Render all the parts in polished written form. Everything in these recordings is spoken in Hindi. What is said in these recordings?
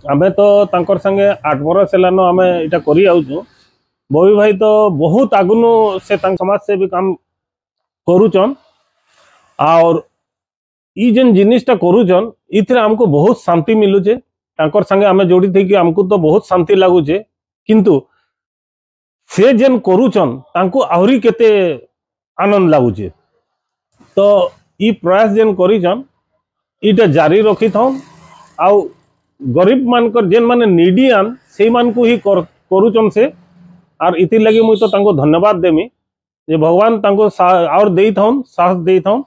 आमे तो तांकर संगे 8 बरस हेलानो आमे इटा करी आउछु। बबी भाई तो बहुत आगुनु से समाज से भी काम करूचन और ई जेन जिनिसटा करूचन इथरे हमको बहुत शांति मिलुचे। तांकर संगे आमे जोड़ी थी कि हमको तो बहुत शांति लागुचे, किंतु से जेन करूचन तांको आहुरी केते आनंद लागुचे। तो ई प्रयास जेन करीचन इटा जारी रखी थाउ आउ गरीब मानकर जेन माने नीडियान से मान को ही करूचन से और इति लगी मुई तो तांको धन्यवाद देमी जे भगवान तांको और देई थाउन साहस देई थाउन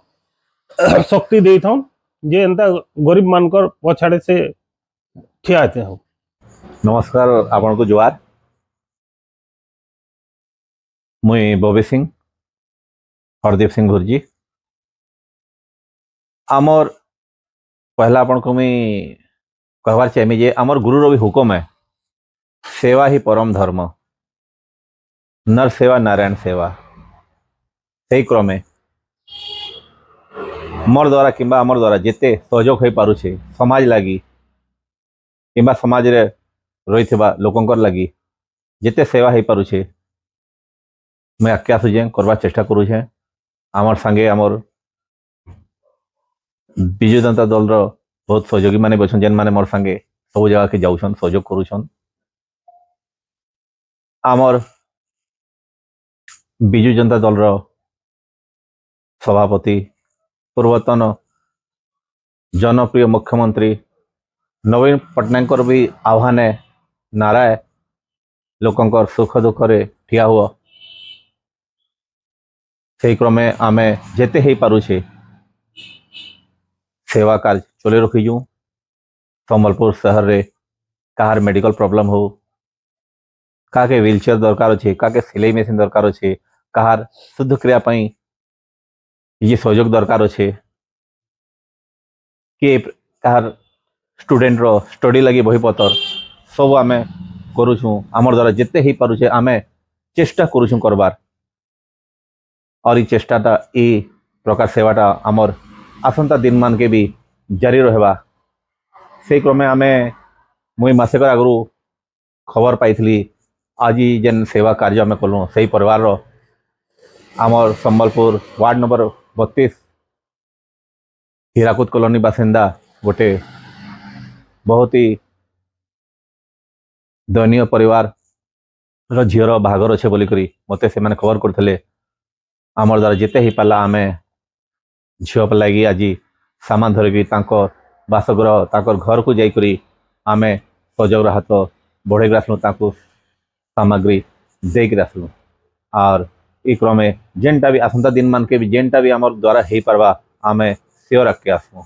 शक्ति देई थाउन जे एंता गरीब मानकर पछाड़े से ठियाते हो। नमस्कार आपण को जुआर मुई बबी सिंह हरदीप सिंह भुर्जी आमर पहला आपण को मुई कहवार चाहमी जे आमर गुरुर भी हुकुम है सेवा ही परम धर्म नर सेवा नारायण सेवा से क्रमे मोर द्वारा किंबा आमर द्वारा जेते सहयोग हो पारुछे समाज लगी किंबा समाज रे रही लोकंकर लगी जेते सेवा हो पारुछे मैं आके आसुचे करवा चेष्टा करुछे। आमर संगे आमर विजु जनता दल रो बहुत सहयोगी माने बछन जेन माने मोर संगे सब जगह के जाउछन सहयोग करुछन। आमर विजु जनता दल रो सभापति पूर्वतन जनप्रिय मुख्यमंत्री नवीन पट्टनायक भी आह्वान नाराय लोकंकर सुख दुख रे ठिया हुआ से क्रमे आमे जेते ही पारुछे सेवा कार्य चले रखीजु। संबलपुर शहर रे कहार मेडिकल प्रॉब्लम हो का के व्हीलचेयर दरकार अच्छे का के सिलाई मेसिन दरकार अच्छे कहार शुद्ध क्रिया पई ये सहयोग दरकार अच्छे कि कहार स्टूडेंट रो स्टडी लगी बही पतर सब आमे करूछु। आमर द्वारा जेते ही पारुछे आमे चेष्टा करूछु करबार और ये चेष्टाटा ये प्रकार सेवाटा आमर आसंता दिन मान के भी जारी रहबा। से क्रमे आमे मुई मासेकर आगु खबर पाई आज जेन सेवा कार्य आमे कलु से परिवार रो आमर Sambalpur ward number 32 Hirakud colony बासिंदा गोटे बहुत ही दयनीय परिवार झीर बाहागर अच्छे बोलिकी मते से माने खबर करते आमर द्वारा जेते ही पाला आमे झील लगी आज सामान धरिकी बासगृह ताकर घर को जाइकरी आमे सहयोग हाथ बढ़ेक आसलु ताकू सामग्री देकर आसलु और ई क्रमे जेनटा भी आसंता दिन मान के भी जेनटा भी आमर द्वारा हो पारबा आमे सियोर आके आसलु।